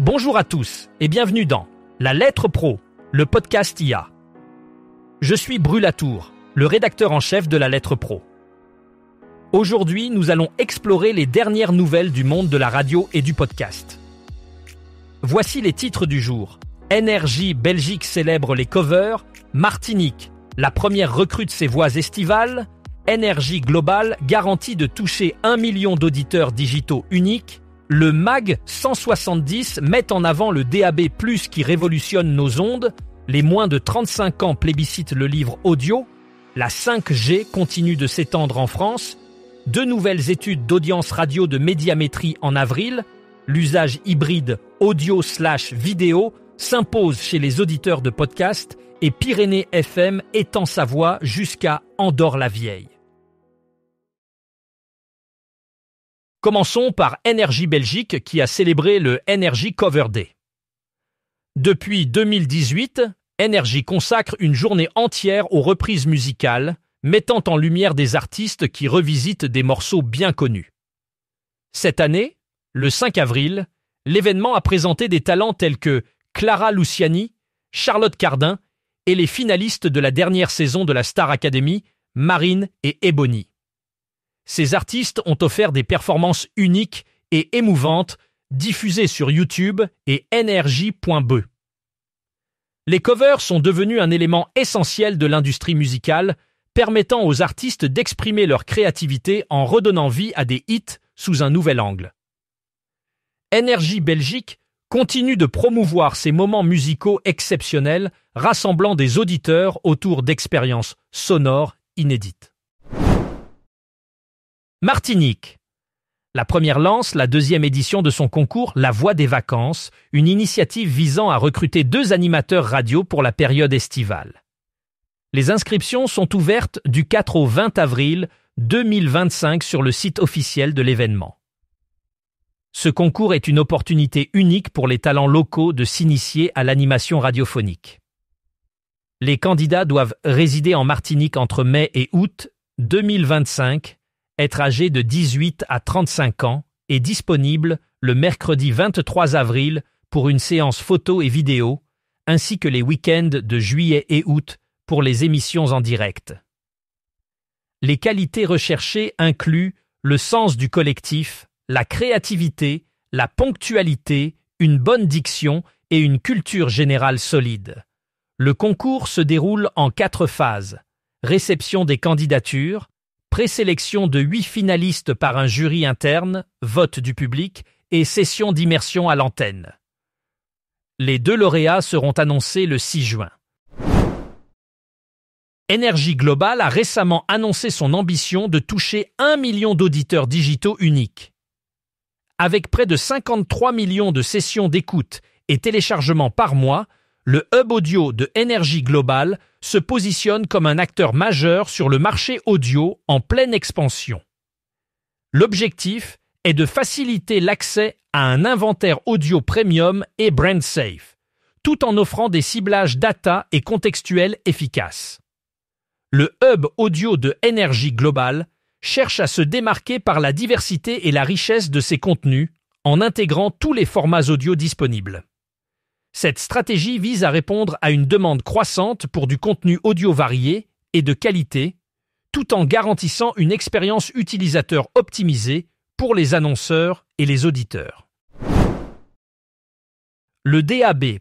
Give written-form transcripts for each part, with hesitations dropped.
Bonjour à tous et bienvenue dans La Lettre Pro, le podcast IA. Je suis Brulatour, le rédacteur en chef de La Lettre Pro. Aujourd'hui, nous allons explorer les dernières nouvelles du monde de la radio et du podcast. Voici les titres du jour. Énergie Belgique célèbre les covers, Martinique, la première recrue de ses voix estivales, Énergie Global garantit de toucher 1 million d'auditeurs digitaux uniques, le MAG 170 met en avant le DAB+, qui révolutionne nos ondes, les moins de 35 ans plébiscitent le livre audio, la 5G continue de s'étendre en France, 2 nouvelles études d'audience radio de médiamétrie en avril, l'usage hybride audio/vidéo s'impose chez les auditeurs de podcast et Pyrénées FM étend sa voix jusqu'à Andorre-la-Vieille. Commençons par Énergie Belgique qui a célébré le Energy Cover Day. Depuis 2018, Énergie consacre une journée entière aux reprises musicales, mettant en lumière des artistes qui revisitent des morceaux bien connus. Cette année, le 5 avril, l'événement a présenté des talents tels que Clara Luciani, Charlotte Cardin et les finalistes de la dernière saison de la Star Academy, Marine et Ebony. Ces artistes ont offert des performances uniques et émouvantes, diffusées sur YouTube et energy.be. Les covers sont devenus un élément essentiel de l'industrie musicale, permettant aux artistes d'exprimer leur créativité en redonnant vie à des hits sous un nouvel angle. Énergie Belgique continue de promouvoir ces moments musicaux exceptionnels, rassemblant des auditeurs autour d'expériences sonores inédites. Martinique. La première lance la 2e édition de son concours La Voix des vacances, une initiative visant à recruter 2 animateurs radio pour la période estivale. Les inscriptions sont ouvertes du 4 au 20 avril 2025 sur le site officiel de l'événement. Ce concours est une opportunité unique pour les talents locaux de s'initier à l'animation radiophonique. Les candidats doivent résider en Martinique entre mai et août 2025, être âgés de 18 à 35 ans et disponible le mercredi 23 avril pour une séance photo et vidéo, ainsi que les week-ends de juillet et août pour les émissions en direct. Les qualités recherchées incluent le sens du collectif, la créativité, la ponctualité, une bonne diction et une culture générale solide. Le concours se déroule en 4 phases. Réception des candidatures, présélection de 8 finalistes par un jury interne, vote du public et session d'immersion à l'antenne. Les 2 lauréats seront annoncés le 6 juin. Énergie Global a récemment annoncé son ambition de toucher 1 million d'auditeurs digitaux uniques. Avec près de 53 millions de sessions d'écoute et téléchargements par mois, le hub audio de Énergie Global se positionne comme un acteur majeur sur le marché audio en pleine expansion. L'objectif est de faciliter l'accès à un inventaire audio premium et brand safe, tout en offrant des ciblages data et contextuels efficaces. Le hub audio de Énergie Global cherche à se démarquer par la diversité et la richesse de ses contenus en intégrant tous les formats audio disponibles. Cette stratégie vise à répondre à une demande croissante pour du contenu audio varié et de qualité, tout en garantissant une expérience utilisateur optimisée pour les annonceurs et les auditeurs. Le DAB+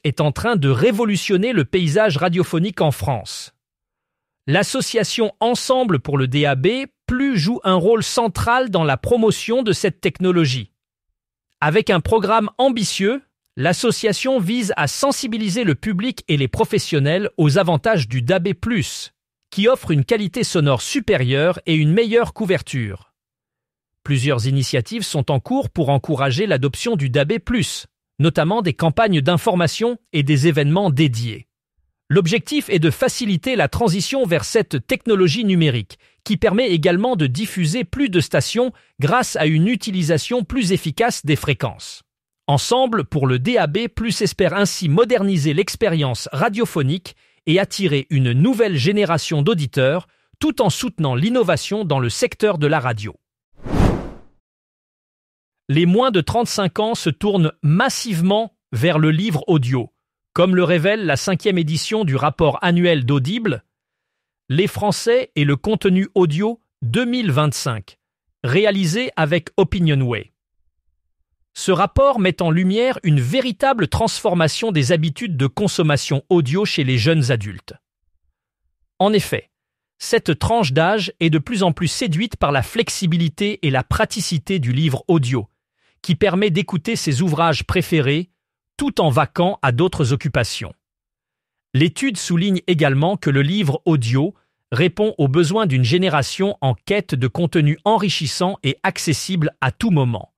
est en train de révolutionner le paysage radiophonique en France. L'association Ensemble pour le DAB+ joue un rôle central dans la promotion de cette technologie. Avec un programme ambitieux, l'association vise à sensibiliser le public et les professionnels aux avantages du DAB+, qui offre une qualité sonore supérieure et une meilleure couverture. Plusieurs initiatives sont en cours pour encourager l'adoption du DAB+, notamment des campagnes d'information et des événements dédiés. L'objectif est de faciliter la transition vers cette technologie numérique, qui permet également de diffuser plus de stations grâce à une utilisation plus efficace des fréquences. Ensemble pour le DAB+ espère ainsi moderniser l'expérience radiophonique et attirer une nouvelle génération d'auditeurs tout en soutenant l'innovation dans le secteur de la radio. les moins de 35 ans se tournent massivement vers le livre audio, comme le révèle la 5e édition du rapport annuel d'Audible, Les Français et le contenu audio 2025, réalisé avec Opinionway. Ce rapport met en lumière une véritable transformation des habitudes de consommation audio chez les jeunes adultes. En effet, cette tranche d'âge est de plus en plus séduite par la flexibilité et la praticité du livre audio, qui permet d'écouter ses ouvrages préférés tout en vaquant à d'autres occupations. L'étude souligne également que le livre audio répond aux besoins d'une génération en quête de contenu enrichissant et accessible à tout moment,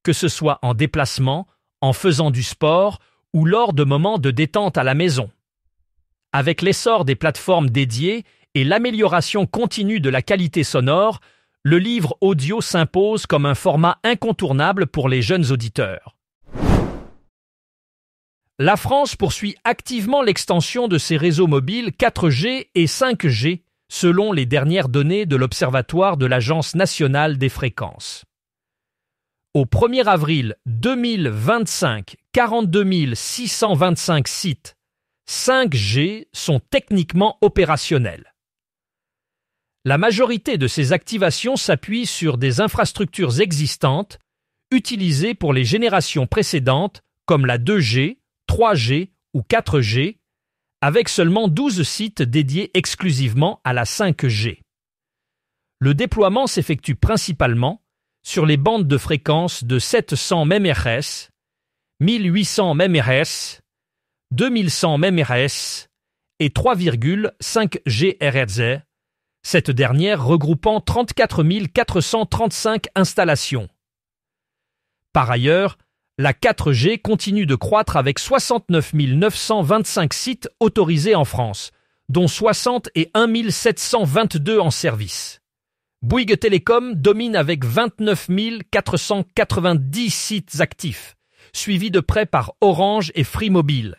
que ce soit en déplacement, en faisant du sport ou lors de moments de détente à la maison. Avec l'essor des plateformes dédiées et l'amélioration continue de la qualité sonore, le livre audio s'impose comme un format incontournable pour les jeunes auditeurs. La France poursuit activement l'extension de ses réseaux mobiles 4G et 5G, selon les dernières données de l'Observatoire de l'Agence nationale des fréquences. Au 1er avril 2025, 42 625 sites 5G sont techniquement opérationnels. La majorité de ces activations s'appuient sur des infrastructures existantes utilisées pour les générations précédentes comme la 2G, 3G ou 4G, avec seulement 12 sites dédiés exclusivement à la 5G. Le déploiement s'effectue principalement sur les bandes de fréquences de 700 MHz, 1800 MHz, 2100 MHz et 3,5 GHz, cette dernière regroupant 34 435 installations. Par ailleurs, la 4G continue de croître avec 69 925 sites autorisés en France, dont 60 et 1 722 en service. Bouygues Télécom domine avec 29 490 sites actifs, suivis de près par Orange et Free Mobile.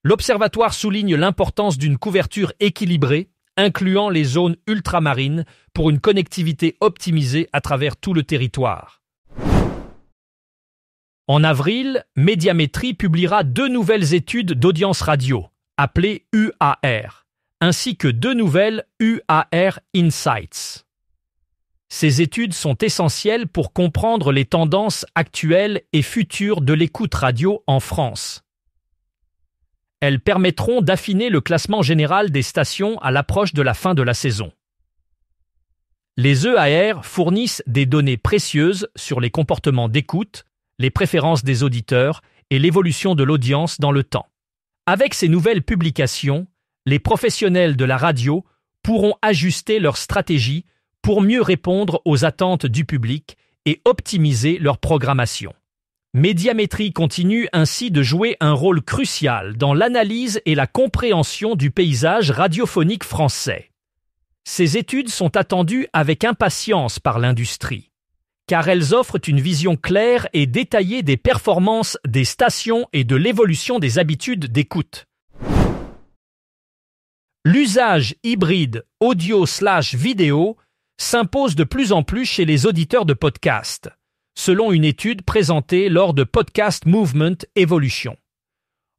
L'Observatoire souligne l'importance d'une couverture équilibrée, incluant les zones ultramarines, pour une connectivité optimisée à travers tout le territoire. En avril, Médiamétrie publiera 2 nouvelles études d'audience radio, appelées UAR, ainsi que 2 nouvelles UAR Insights. Ces études sont essentielles pour comprendre les tendances actuelles et futures de l'écoute radio en France. Elles permettront d'affiner le classement général des stations à l'approche de la fin de la saison. Les EAR fournissent des données précieuses sur les comportements d'écoute, les préférences des auditeurs et l'évolution de l'audience dans le temps. Avec ces nouvelles publications, les professionnels de la radio pourront ajuster leur stratégie pour mieux répondre aux attentes du public et optimiser leur programmation. Médiamétrie continue ainsi de jouer un rôle crucial dans l'analyse et la compréhension du paysage radiophonique français. Ces études sont attendues avec impatience par l'industrie, car elles offrent une vision claire et détaillée des performances des stations et de l'évolution des habitudes d'écoute. L'usage hybride audio/vidéo s'impose de plus en plus chez les auditeurs de podcasts, selon une étude présentée lors de Podcast Movement Evolution.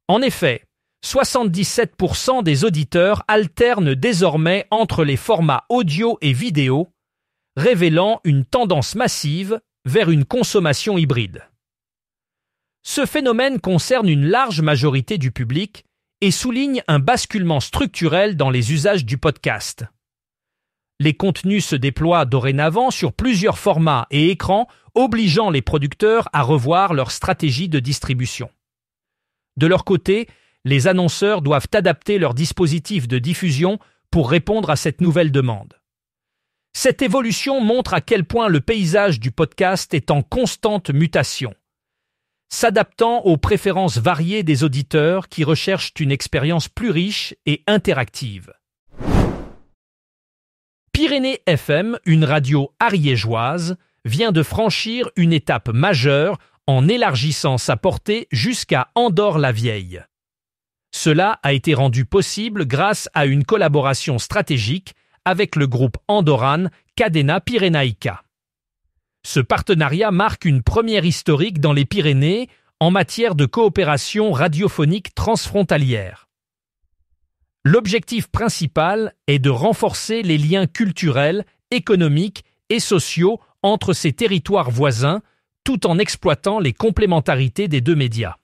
En effet, 77% des auditeurs alternent désormais entre les formats audio et vidéo, révélant une tendance massive vers une consommation hybride. Ce phénomène concerne une large majorité du public et souligne un basculement structurel dans les usages du podcast. Les contenus se déploient dorénavant sur plusieurs formats et écrans, obligeant les producteurs à revoir leur stratégie de distribution. De leur côté, les annonceurs doivent adapter leurs dispositifs de diffusion pour répondre à cette nouvelle demande. Cette évolution montre à quel point le paysage du podcast est en constante mutation, s'adaptant aux préférences variées des auditeurs qui recherchent une expérience plus riche et interactive. Pyrénées FM, une radio ariégeoise, vient de franchir une étape majeure en élargissant sa portée jusqu'à Andorre-la-Vieille. Cela a été rendu possible grâce à une collaboration stratégique avec le groupe andorran Cadena Pirenaica. Ce partenariat marque une première historique dans les Pyrénées en matière de coopération radiophonique transfrontalière. L'objectif principal est de renforcer les liens culturels, économiques et sociaux entre ces territoires voisins, tout en exploitant les complémentarités des deux médias.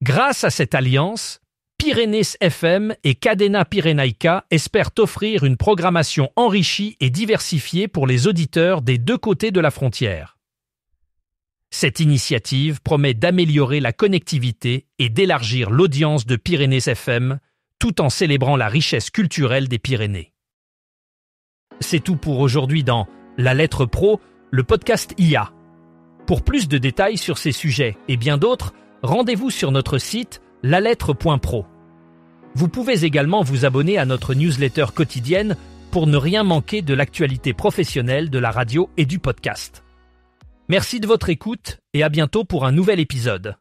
Grâce à cette alliance, Pyrénées FM et Cadena Pirenaica espèrent offrir une programmation enrichie et diversifiée pour les auditeurs des deux côtés de la frontière. Cette initiative promet d'améliorer la connectivité et d'élargir l'audience de Pyrénées FM, tout en célébrant la richesse culturelle des Pyrénées. C'est tout pour aujourd'hui dans La Lettre Pro, le podcast IA. Pour plus de détails sur ces sujets et bien d'autres, rendez-vous sur notre site lalettre.pro. Vous pouvez également vous abonner à notre newsletter quotidienne pour ne rien manquer de l'actualité professionnelle de la radio et du podcast. Merci de votre écoute et à bientôt pour un nouvel épisode.